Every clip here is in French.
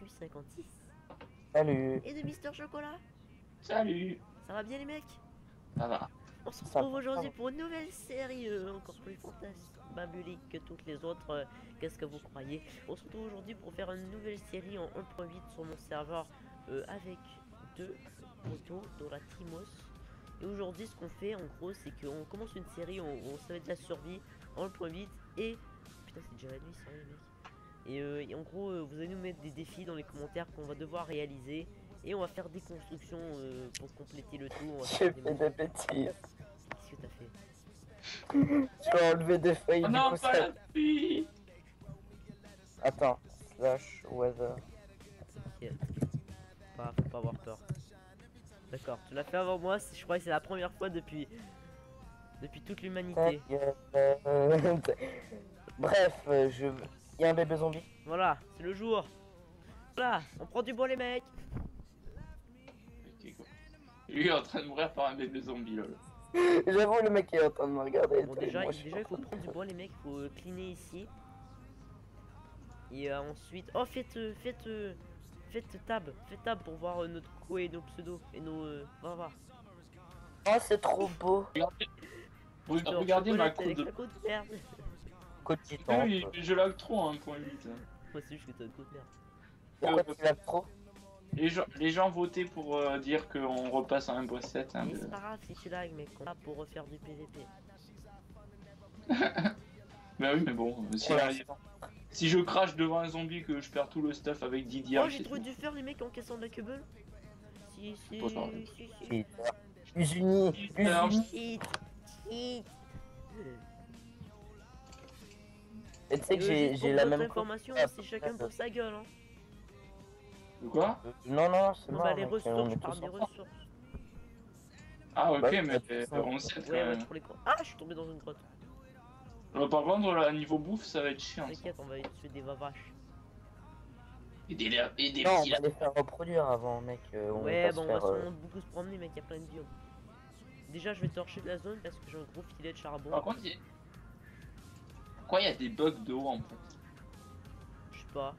Arcus56 Salut. et de Mister Chocolat. Salut. Ça va bien les mecs? Ça va. On se Ça retrouve va. aujourd'hui pour une nouvelle série encore plus fantastique, babulique que toutes les autres. Qu'est-ce que vous croyez? On se retrouve aujourd'hui pour faire une nouvelle série en 1.8 sur mon serveur avec deux motos Doratimos. Et aujourd'hui, ce qu'on fait en gros, c'est qu'on commence une série, ça va être la survie en 1.8 et putain, c'est déjà la nuit, sérieux mec. Et en gros, vous allez nous mettre des défis dans les commentaires qu'on va devoir réaliser. Et on va faire des constructions pour compléter le tout. On va J'ai faire fait des... des bêtises. Qu'est-ce que t'as fait? J'ai enlevé des feuilles, Oh du non, coup pas ça... la pluie. Attends, slash weather. T'inquiète. Faut pas avoir peur. D'accord, tu l'as fait avant moi. Je crois que c'est la première fois depuis toute l'humanité. Bref, il y a un bébé zombie. Voilà, c'est le jour. Voilà, on prend du bois les mecs. Ok, quoi. Lui est en train de mourir par un bébé zombie lol. J'avoue, le mec est en train de me regarder. Bon, déjà il faut prendre du bois les mecs. Il faut cleaner ici. Et ensuite... Oh, faites tab pour voir notre co et nos pseudos et nos... va voir. Oh, c'est trop beau. Regardez ma avec coupe la de... côte merde. Côte titan. Oui, je lag trop à 1.8. Moi c'est juste que t'as une côte merde. Pourquoi tu l'as trop? Les gens votaient pour dire qu'on repasse à 1.7. Hein, Mais c'est pas grave si tu lag mec, on va pour refaire du PVP. Bah oui, mais bon, si je crache devant un zombie que je perds tout le stuff avec Didier. Oh, j'ai trouvé du fer les mecs en cassant de la cubble. Si. Plus unis. Shit. Et tu sais que j'ai la même information, c'est chacun pour sa gueule hein. De quoi? Non, c'est Non mort. bah les mec, ressources, on je est parle tous des ensemble. ressources. Ah ok, Bah, mais ça. on sait quand Ouais, même. pour les grottes. Ah, je suis tombé dans une grotte. Par contre, là, niveau bouffe, ça va être chiant. T'inquiète, on va aller tuer des vavaches. Et des Non, on petits va les faire reproduire avant, mec. Ouais, bon, on va faire, sûrement beaucoup se promener, mec, il y a plein de biomes. Déjà, je vais torcher de la zone parce que j'ai un gros filet de charbon. Par contre, pourquoi il y a des bugs de haut en fait? Je sais pas.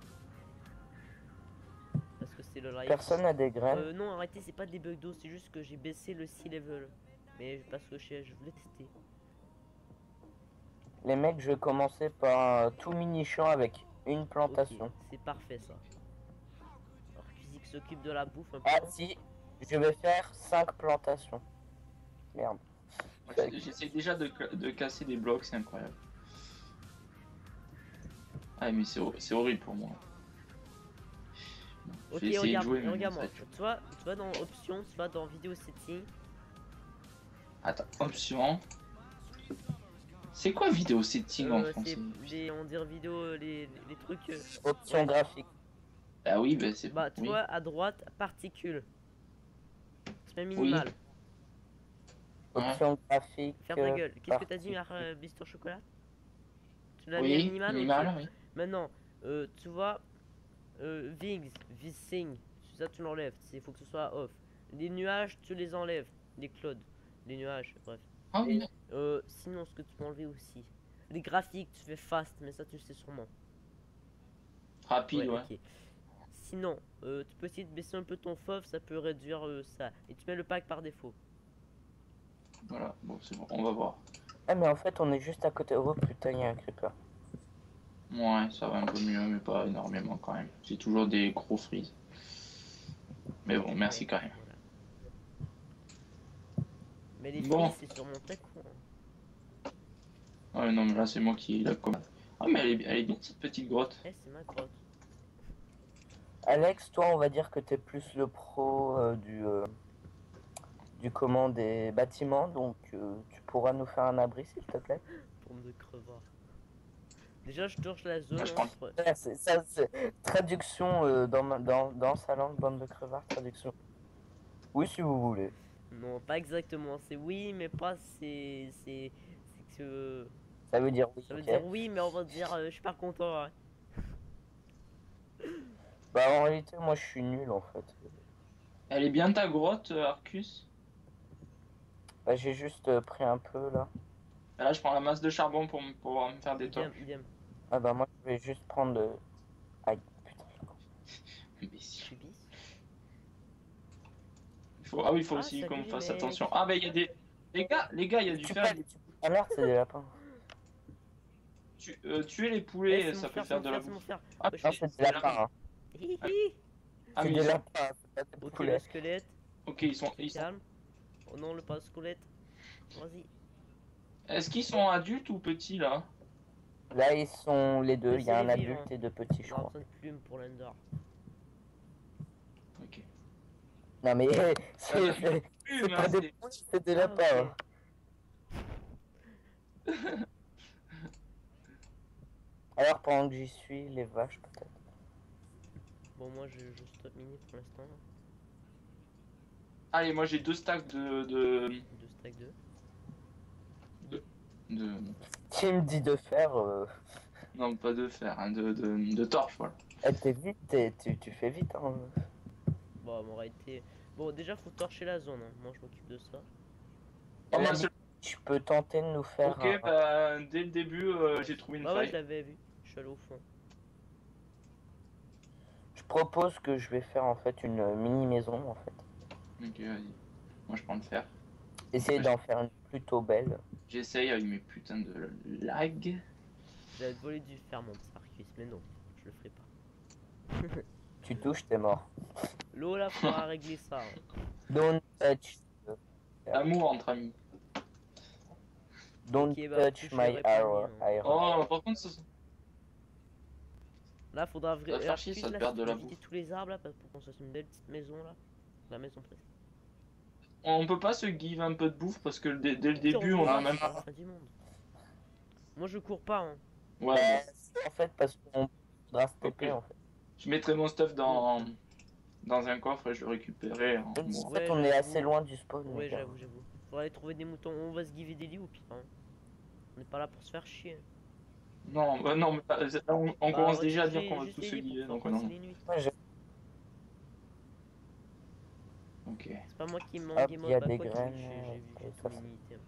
Parce que c'est le live. Personne n'a des graines. Non, arrêtez, c'est pas des bugs d'eau, c'est juste que j'ai baissé le sea level. Mais parce que je voulais tester. Les mecs, je vais commencer par un tout mini champ avec une plantation. Ok, c'est parfait ça. Alors, Cuisic s'occupe de la bouffe un peu. Ah si, je vais faire 5 plantations. Merde. J'essaie déjà de casser des blocs, c'est incroyable. Ah mais c'est horrible pour moi. Ok, Je vais essayer de jouer, mais regarde-moi. ça Tu vas dans options, tu vas dans vidéo setting. Attends, option. C'est quoi vidéo setting en français? On dirait vidéo, les trucs. Option graphique. Ah oui, bah c'est... Bah, tu oui. vois, à droite, particules. C'est minimal. Option graphique. Ferme ta gueule. Qu'est-ce que t'as dit, Mister Chocolat? Tu l'as mis à minimal, minimal, okay. oui. Maintenant, tu vois, Vsing, ça tu l'enlèves, il faut que ce soit off. Les nuages, tu les enlèves. Les clouds, les nuages, bref. Ah oui. Sinon, ce que tu peux enlever aussi. Les graphiques, tu fais fast, mais ça tu le sais sûrement. Rapide, ouais. Okay. Sinon, tu peux essayer de baisser un peu ton FOV, ça peut réduire ça. Et tu mets le pack par défaut. Voilà, bon c'est bon, on va voir. Ah mais en fait on est juste à côté. Oh putain, il y a un creeper. Ouais, ça va un peu mieux, mais pas énormément quand même. J'ai toujours des gros freeze. Mais bon, merci quand même. Voilà. Mais les Bon. freeze, c'est sûrement très court. Ouais, non, mais là c'est moi qui la commande. Ah, mais elle est bien cette petite grotte. Eh, c'est ma grotte. Alex, toi on va dire que t'es plus le pro du comment des bâtiments, donc tu pourras nous faire un abri s'il te plaît. Tombe de crevard. Déjà, je torche la zone. Ah, je prends- Entre... C'est traduction dans sa langue, bande de crevards, traduction. Oui si vous voulez. Non, pas exactement. C'est oui, mais pas c'est que Ça veut dire oui. ça veut ok. dire oui, mais on va dire je suis pas content. Hein. Bah en réalité moi je suis nul en fait. Elle est bien ta grotte, Arcus? Bah j'ai juste pris un peu là. Et là, je prends la masse de charbon pour pouvoir me faire des torches. Idem. Ah bah moi je vais juste prendre de... Aïe putain. Imbécile. Subis. Ah oui, il faut Ah, aussi salut qu'on les fasse mecs. attention. Ah bah il y a des... Les gars, il y a du Tu fer. peux... Ah merde, c'est des lapins. Tuer les Eh, poulets, c'est mon ça peut frère, c'est faire mon de la frère, c'est mon bouffe. frère. Ah, Wesh, Non, wesh. c'est des lapins. Hein. Hi, hi. ah C'est mais des ils sont... lapins, c'est pas des Ok, le poulets. squelette. Ok, ils sont... Calme. Oh non, le pas squelette. Vas-y. Est-ce qu'ils sont adultes ou petits là? Là, ils sont les deux. Il y a un Laissez-les vivre, adulte et deux petits, je On aura crois. besoin de plumes pour l'Ender. Ok. Non, mais Plus, c'est pas hein, des c'est... poules, c'est des Ah, lapins. ok. Hein. Alors, pendant que j'y suis, les vaches, peut-être. Bon, moi je stop mini pour l'instant. Allez, moi j'ai 2 stacks Deux stacks 2. de... Qui me dit de faire Non, pas de fer, hein, de torche, voilà. Eh, t'es vite, tu fais vite. Hein. Bon, m'aurait été. Bon, déjà faut torcher la zone. Hein. Moi je m'occupe de ça. Oh, Ouais, mais je peux tenter de nous faire ok, bah dès le début, j'ai trouvé une Bah ouais, je faille. l'avais vu. Je suis allé au fond. Je propose que je vais faire en fait une mini maison en fait. Ok, vas-y. Moi je prends le fer. Essayer d'en faire une plutôt belle. J'essaye avec mes putains de lag. J'avais volé du fer mon Arcus, mais non, je le ferai pas. Tu touches, t'es mort. L'eau là, faudra régler ça. Hein. Don't touch. Amour entre amis. Don't Ok, bah, touch je my l'aurais arrow. pas mis, Oh, par contre, ça... Là, faudra va faire chier, ça te perd de la éviter tous les arbres là pour qu'on se fasse une belle petite maison là. La maison presque. on peut pas se give un peu de bouffe parce que dès le début, on a même C'est la fin du monde. Moi je cours pas. Hein. Ouais, bon. En fait, parce qu'on faudra se taper Ok. en fait. Je mettrai mon stuff dans un coffre et je le récupérerai. Hein. En Bon. fait, Ouais, on est j'avoue. assez loin du spawn. Ouais, les gars. j'avoue. Faudra aller trouver des moutons. On va se giver des lits ou pire. Hein. On n'est pas là pour se faire chier. Non, non, mais on Bah, commence déjà à retirez dire qu'on va juste tous les se lits pour guider, pouvoir donc passer non. les nuits. Ouais, Ok. C'est pas moi qui me Hop, manque il game y a mode, des bah, quoi, graines, j'ai vu et tous ça, mes c'est- mini-items.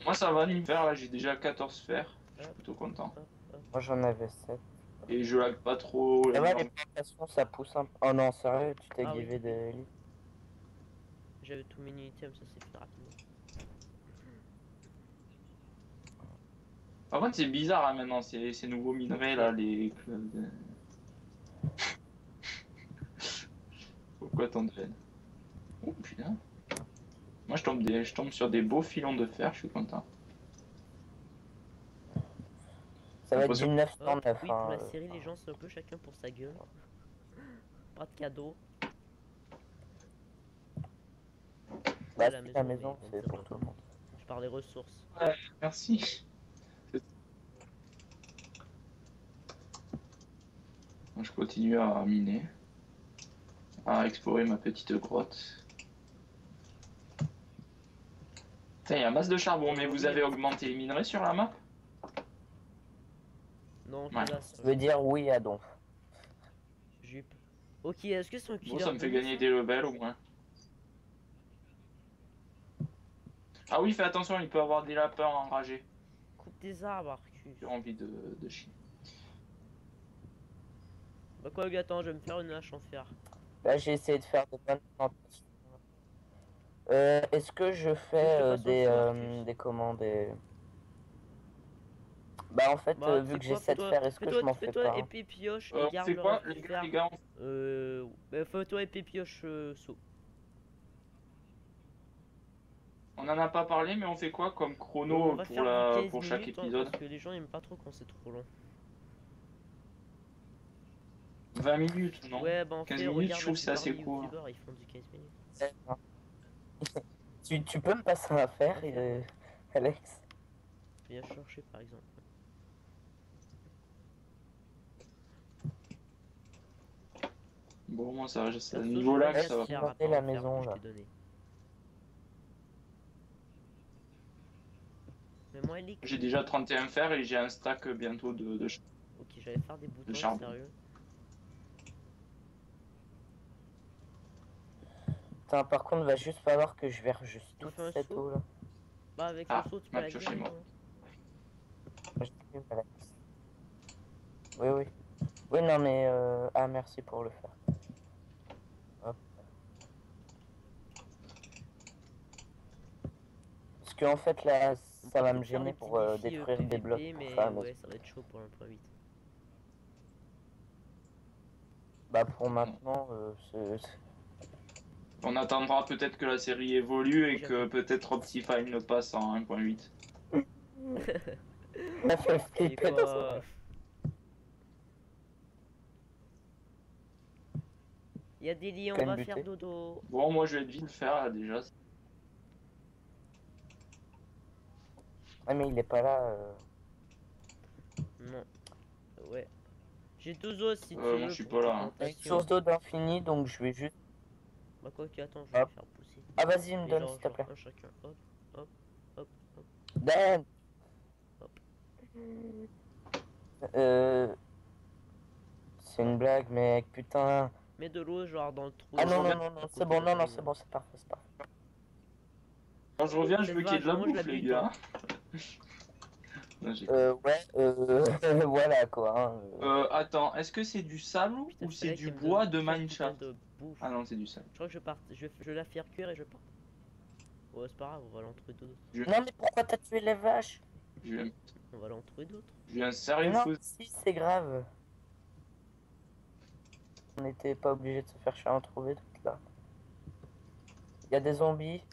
Moi ça va, niveau fer, là j'ai déjà 14 fers. Je suis Hop, plutôt content. hop, hop. Moi j'en avais 7. Et je lag pas trop. Et ouais, les plantations ça pousse un peu. Oh non, sérieux, tu t'es Ah oui. givé des lits. J'avais tous mes mini-items, ça s'est fait rapidement. Par contre, c'est bizarre hein, maintenant, ces nouveaux minerais là, les. Pourquoi tant de haine? Oh putain. Moi je tombe sur des beaux filons de fer, je suis content. Ça va être L'impression- du Hop, 909. oui, pour hein, la série, les gens c'est un peu chacun pour sa gueule. Pas de cadeau. Bah, la si, la maison, maison, oui, c'est bon, pour c'est tout bon. le monde. Je parle des ressources. Merci. Donc, je continue à miner, à explorer ma petite grotte. Putain, il y a masse de charbon, mais vous avez augmenté les minerais sur la map? Non, Ouais. hélas, Je veux dire oui à Donf. jupe. Ok, est-ce que c'est un killer Bon, ça me fait bonus, gagner ça des levels au moins. Ah oui, fais attention, il peut y avoir des lapins enragés. Coupe des arbres, Arcus. J'ai envie de chier. Bah quoi, gars, attends, je vais me faire une hache en fer. Là, j'ai essayé de faire des bonnes plantations. Est-ce que je fais Je te fasse des, un feu, des commandes Bah en fait, Bah, vu tu que sais quoi, j'essaie de faire, est-ce que je m'en fais fais-toi pas hein. épée pioche On et garde fait le quoi, reste du les fer. gars? Fais-toi épée pioche saut. On en a pas parlé, mais on fait quoi comme On chrono va pour, faire du 15 pour chaque minutes, hein, épisode? parce que les gens aiment pas trop quand c'est trop long. 20 minutes, non? Ouais, bah en 15 fait, minutes, regarde je trouve la que c'est assez plupart des court. youtubeurs, ils font du 15 minutes. Tu peux me passer un fer, Alex? Viens chercher par exemple. Bon, moi, ça, c'est à Perso, niveau j'ai là, pas ça va. de fer à monter part la le fer maison, que je là. t'ai donné. Mais moi, Elic, J'ai déjà 31 fer et j'ai un stack bientôt de ok, j'allais faire des boutons, charbon. sérieux. Putain, par contre, va juste falloir que je verre juste On toute fait un cette saut eau là. Bah avec Ah, le saut, tu peux ma la pioche guérir, est morte. hein. Moi, je t'ai vu, Alex. Oui, oui. Oui, non, mais... Ah, merci pour le faire. Hop. Parce qu'en fait, là, On ça peut va peut-être me faire gêner des petits pour défis détruire des blocs PVP, pour mais faire la maison. ouais, ça va être chaud pour 1.8. Bah, pour maintenant, On attendra peut-être que la série évolue et que J'avoue. peut-être Optifine le passe en 1.8. ça fait C'est flipper dans son quoi? rêve. Il y a des lits, on Quand va même faire buté. dodo. Bon, moi je vais vite le faire là déjà. Ah, mais il est pas là. Non. Ouais. J'ai deux os si tu Moi je veux suis pour pas là. Hein. Il y a une plantation. source d'eau d'infini, donc je vais juste... Bah quoi que attends, je vais les Hop. faire pousser. Ah, vas-y, me Mais donne, s'il te plaît. un chacun. Hop, hop, hop, hop, Dan. hop. Euh... C'est une blague, mec, putain. Mets de l'eau genre dans le trou. Ah Quand je non, non, reviens, non, à non, c'est côté bon, de non, non, Ring. c'est bon, c'est parfait, c'est parfait. quand je reviens, je Cette veux qu'il y ait de la vache, mange bouffe, la les bite, hein. gars. Non, j'ai- Ouais, voilà, quoi. Hein. Attends, est-ce que c'est du sable Putain, ou c'est fallait du qu'il me bois donne de 4 bouquins mineshaft? de bouffe. Ah non, c'est du sable. Je crois que je parte. Je vais la faire cuire et je pars. Ouais, c'est pas grave, on va l'en trouver d'autres. Non, mais pourquoi t'as tué les vaches? On va l'en trouver d'autres. J'ai un sérieux Non, faux. si, c'est grave. On n'était pas obligé de se faire chier à en trouver toutes là. Il y a des zombies.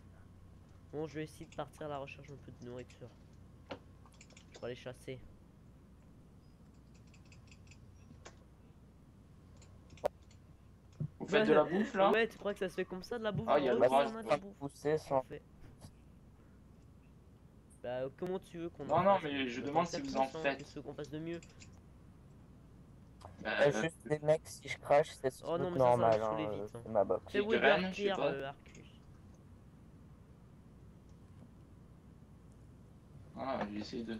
Bon, je vais essayer de partir à la recherche un peu de nourriture. Je vais aller chasser. Vous faites de la bouffe là? Ouais, tu crois que ça se fait comme ça de la bouffe? Ah, il y a Ok, le bras, on a de Ça la va bouffe. pousser sans... Parfait. Bah, comment tu veux qu'on Non, en non, fasse? mais je On va demande pas si faire vous plus, en hein. faites. Qu'est-ce qu'on fasse de mieux? Juste des mecs, si je crache, c'est ce Oh non, truc mais ça va me normal, saouler hein, vite. Hein. c'est ma box. Fais Des Wither graines, je sais Clear, pas. Arcus. Ah, j'essaie de.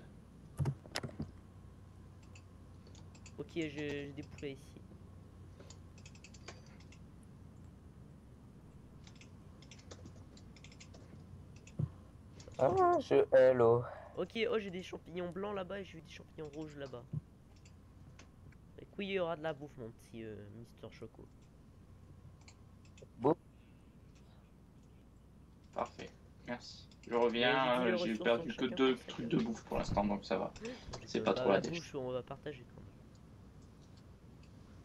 Ok, j'ai des poulets ici. Ah, hello. Ok, oh, j'ai des champignons blancs là-bas et j'ai des champignons rouges là-bas. Et oui, il y aura de la bouffe, mon petit Mister Choco. Bon, Parfait, merci. Je Mais reviens, j'ai dit les j'ai ressources, perdu donc que chacun 2 pour sa trucs gueule. de bouffe pour l'instant, donc ça va. C'est Bah, pas trop la la dèche. bouffe, on va partager quand même.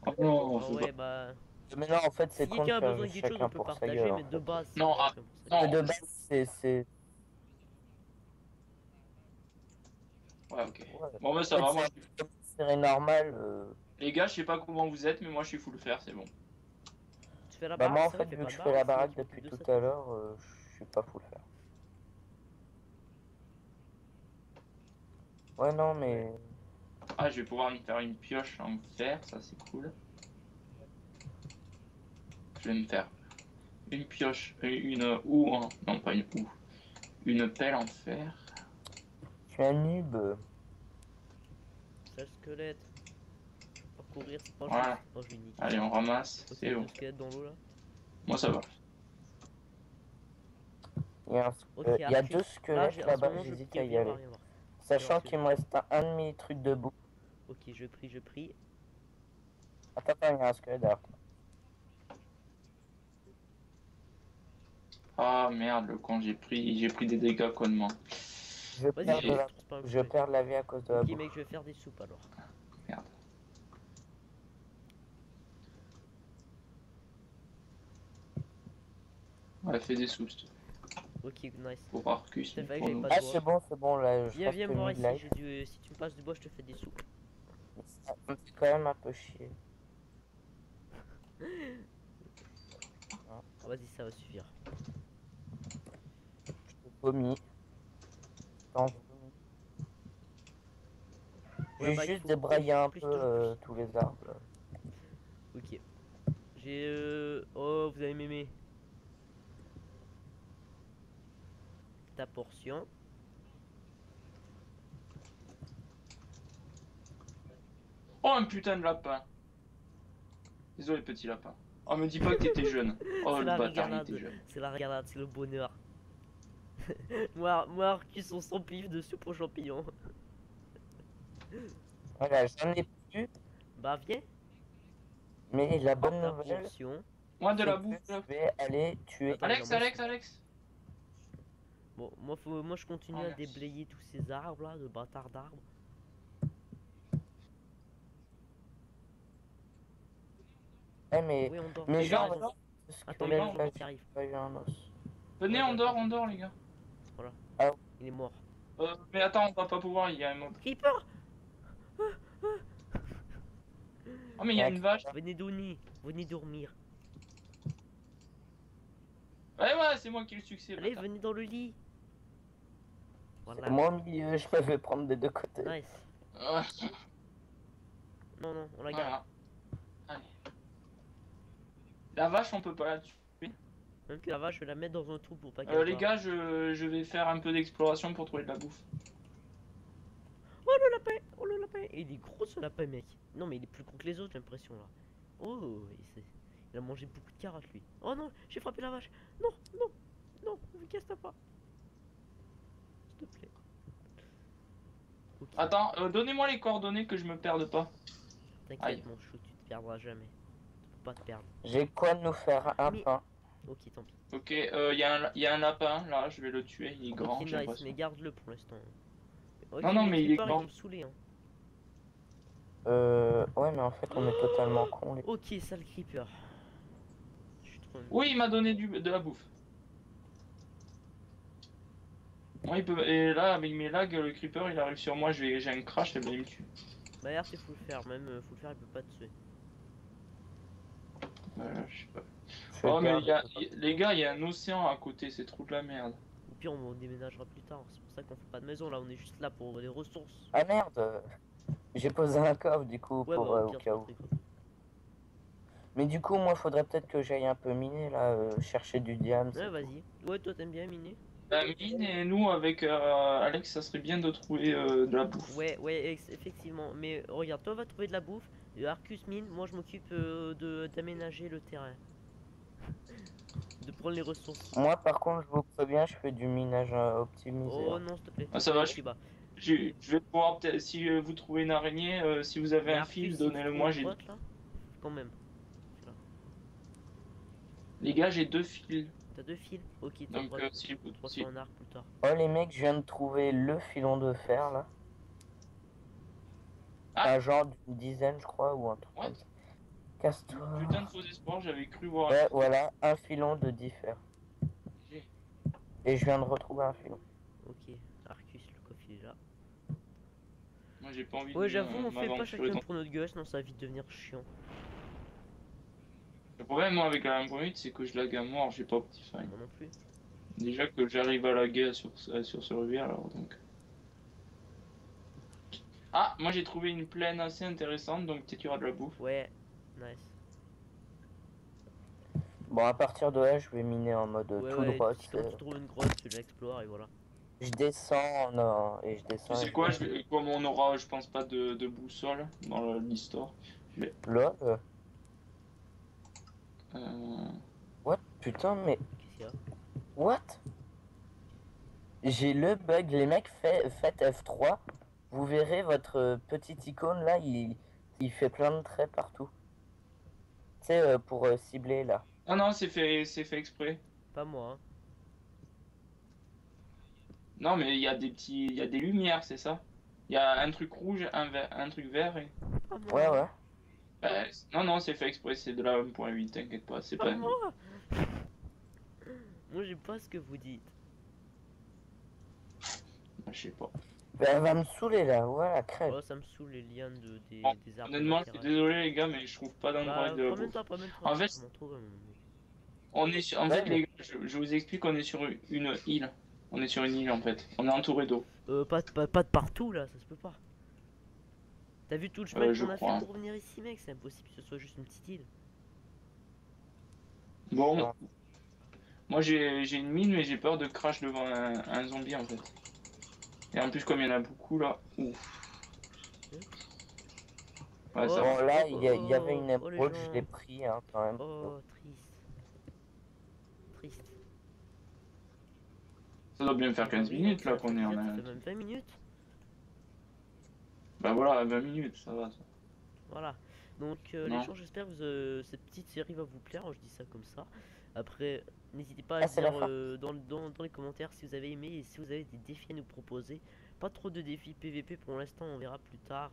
Oh non, Ah faut ouais, pas. bah. mais non, en fait, Si c'est con de quelqu'un a faire besoin de juste quelque chose, on chacun peut pour sa partager, gueule, en mais de fait. base, c'est Non, chacun pour sa non. gueule. De base, c'est... Ouais, ok. Ouais. Bon, bah ça En va, fait, moi. c'est une série normale. Les gars, je sais pas comment vous êtes, mais moi je suis full faire, c'est bon. Tu fais la Bah baraque, moi, en c'est vrai, fait, fais vu pas que de je fais la baraque, sinon baraque tu peux depuis plus de tout ça à fait. l'heure, je suis pas full faire. Ouais, non, mais... Ah, je vais pouvoir me faire une pioche en fer, ça c'est cool. Je vais me faire une pioche, une houe, non pas une houe, une pelle en fer. Je suis un noob. Sale squelette. Parcourir, c'est pas Voilà. juste. Oh, je vais niquer. Allez, on ramasse, Ok, c'est bon. deux squelettes dans l'eau là. Moi ça va. Il y a, Ok, il y a Arcus. 2 Là, squelettes en ce là-bas, moment, je j'hésite prie, à y viens voir, aller. viens voir. Sachant Viens qu'il me reste un demi-truc de boue. Ok, je prie, je prie. Attends, attends, il y a un squelette derrière. Ah merde, le con, j'ai pris des dégâts connement. Je Vas-y, perds, je de la... transparent un je poulet. perds la vie à cause de la Ok, boue. mec, je vais faire des soupes alors. Merde. Ouais, fais des soupes, s'il te plaît. Ok, nice. Pour Arcus, C'est mais vrai que pour j'avais nous. pas de Ah, bois. c'est bon, là, je Viens, reste viens me voir ici. mid-life. Si tu me passes du bois, je te fais des soupes. Ça me fait quand même un peu chier. Ah, vas-y, ça va suffire. Je vomis. J'en vomis. Ouais, J'ai bah, il juste faut débraillé un plus, peu toujours plus. tous les arbres. Là. Ok. J'ai Oh, vous allez m'aimer. Ta portion. Oh, un putain de lapin. Désolé, petit lapin. Oh, me dis pas que t'étais jeune. Oh, C'est le la bâtard, il rigolade. était jeune. C'est la rigolade, c'est le bonheur. moi, Arcus, on s'en pif de soupe aux champignons. Voilà, j'en ai plus. Bah, viens. Mais la bonne La nouvelle, portion. Moi, de c'est la que bouffe. je vais aller tuer. Attends, Alex, moi, Alex, Alex. Bon, moi je continue Oh, à merci. déblayer tous ces arbres là, de bâtards d'arbres. Eh, mais, Oui, on dort. mais Les gars, genre, on dort. ce Attends, squelette, il y a là, un qui arrive. j'ai pas eu un os. Venez, Ouais, on dort, d'accord. on dort, les gars. Il est mort. Mais attends, on va pas pouvoir, il y a un mode. Creeper! Oh, mais il y a une vache. Venez dormir. Ouais, c'est moi qui ai le succès. Allez, bâtard. venez dans le lit. Voilà. Moi, au milieu, je me vais prendre des deux côtés. Nice. Ouais, Non, on la garde. voilà. Allez. La vache, on peut pas la tuer. Même que la vache, je vais la mettre dans un trou pour pas qu'elle Les parte. gars, je vais faire un peu d'exploration pour trouver de la bouffe. Oh le lapin! Oh le lapin! Et il est gros ce lapin, mec. Non, mais il est plus gros que les autres, j'ai l'impression là. Oh, il a mangé beaucoup de carottes lui. Oh non, j'ai frappé la vache. Non, ne me casse pas. S'il te plaît. Ok. Attends, donnez-moi les coordonnées que je me perde pas. Aïe. T'inquiète, mon chou, tu te perdras jamais. Tu peux pas te perdre. J'ai quoi de nous faire un Mais- pain. Ok, tant pis. Ok, il y a un lapin là, je vais le tuer, il est grand. Ok, j'ai nice, l'impression. mais garde-le pour l'instant. Ok, Non, mais il est creepers, grand. vont me saouler, hein. Ouais, mais en fait, on est totalement cons. Les... Ok, sale creeper. Je suis trop... Oui, il m'a donné de la bouffe. Moi, il peut. Et là, avec mes lags, le creeper il arrive sur moi, j'ai un crash, et ben il me tue. Bah, regarde, il faut le faire, même faut le faire, il peut pas te tuer. Je sais pas. Je vais Oh, mais perdre. les gars, il y a un océan à côté, c'est trop de la merde. Ou pire, on déménagera plus tard. C'est pour ça qu'on fait pas de maison là, on est juste là pour les ressources. Ah merde, j'ai posé un coffre du coup Ouais, pour, bah, au au pire, cas c'est où. pas très grave. Mais du coup, moi, faudrait peut-être que j'aille un peu miner là, chercher du diamant. Ouais, vas-y. Ouais, toi, t'aimes bien miner? Mine et nous, avec Alex, ça serait bien de trouver de la bouffe. Ouais, effectivement. Mais regarde, toi, va trouver de la bouffe. Arcus mine, moi, je m'occupe d'aménager le terrain. De prendre les ressources. Moi, par contre, je vous préviens, je fais du minage optimisé. Oh hein. non, s'il te plaît. Ah, ça va, Ici bas. Je vais pouvoir peut-être, si vous trouvez une araignée, si vous avez Mais un Arcus, fil, si donnez-le tu moi. trouves une grotte, là, quand même. Les gars, j'ai 2 fils. T'as 2 fils? Ok, t'as Donc, si vous. 300 en arc plus tard. Oh les mecs, je viens de trouver le filon de fer là. Ah. Un genre d'une dizaine, je crois, ou un truc Ouais. comme ça. Casse-toi. Putain de faux espoirs, j'avais cru voir. Ouais, voilà, un filon de 10 fer. J'ai- Et je viens de retrouver un filon. Ok, Arcus, le coffre il est là. Moi, j'ai pas envie Ouais, de j'avoue, on fait pas m'aventurer chacun dans- pour notre gosse, non, ça va vite devenir chiant. Le problème, moi, avec la 1.8, c'est que je lag à mort, j'ai pas Optifine. Moi non plus. Déjà que j'arrive à laguer sur ce revers, alors donc. Ah, moi j'ai trouvé une plaine assez intéressante, donc peut-être qu'il y aura de la bouffe. Ouais, nice. Bon, à partir de là, je vais miner en mode Ouais, tout ouais, droit. quand tu trouves une grotte, tu l'explores et voilà. Je descends, non, et je descends. Tu et sais quoi, comme on aura, je pense pas de boussole dans l'histoire. Lol. Euh... What? Putain, mais. Qu'est-ce qu'il y a? What? J'ai le bug, les mecs, faites F3. Vous verrez votre petite icône là, il fait plein de traits partout. Tu sais, pour cibler là. Ah non, c'est fait exprès. Pas moi, hein. Non, mais il y a il y a des lumières, c'est ça. Il y a un truc rouge, un truc vert et. Pas moi. Ouais, ouais. Non, c'est fait exprès, c'est de la 1.8, t'inquiète pas, c'est Pas pas. moi. Moi, j'ai pas ce que vous dites. Je sais pas. Elle va me saouler là, voilà, crève. Oh, ça me saoule les lianes Bon, des arbres. Honnêtement, je suis latérales. désolé les gars, mais je trouve pas d'endroit de la bouffe. Promène-toi, promène-toi. En fait, Je m'en trouve un, mon mec. on est sur... En Ouais, fait, mais- les gars, je vous explique, on est sur une île. On est sur une île en fait. On est entouré d'eau. Pas de partout là, ça se peut pas. T'as vu tout le chemin je qu'on a crois. fait pour venir ici, mec? C'est impossible que ce soit juste une petite île. Bon, Non. moi j'ai une mine, mais j'ai peur de crash devant un zombie en fait. Et en plus, comme il y en a beaucoup là, ouf. Ouais, ça Oh. va. Bon, là, il y avait une Oh, les émeraude, gens. je l'ai pris hein, quand même. Oh, triste. Triste. Ça doit bien faire 15 minutes là qu'on est en. Ça fait même 20 minutes. Bah voilà, 20 minutes, ça va. Ça. Voilà. Donc les Non. gens, j'espère que cette petite série va vous plaire. Je dis ça comme ça. Après, n'hésitez pas à Ah, c'est la dire fin. dans les commentaires si vous avez aimé et si vous avez des défis à nous proposer. Pas trop de défis PVP pour l'instant, on verra plus tard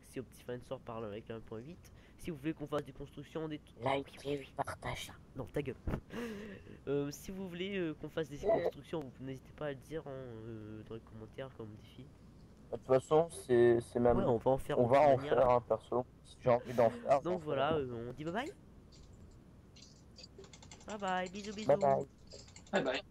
si Optifine sort par avec le 1.8. Si vous voulez qu'on fasse des constructions, des... Likez, partagez. Non, ta gueule. Si vous voulez qu'on fasse des constructions, vous n'hésitez pas à le dire dans les commentaires comme défi. De toute façon, c'est même. Ouais, on va en faire On de va toute en manière. faire un perso. Si j'ai envie d'en faire. Donc j'en voilà, ferai. on dit bye bye. Bye bye, bisous bisous. Bye bye. Bye bye.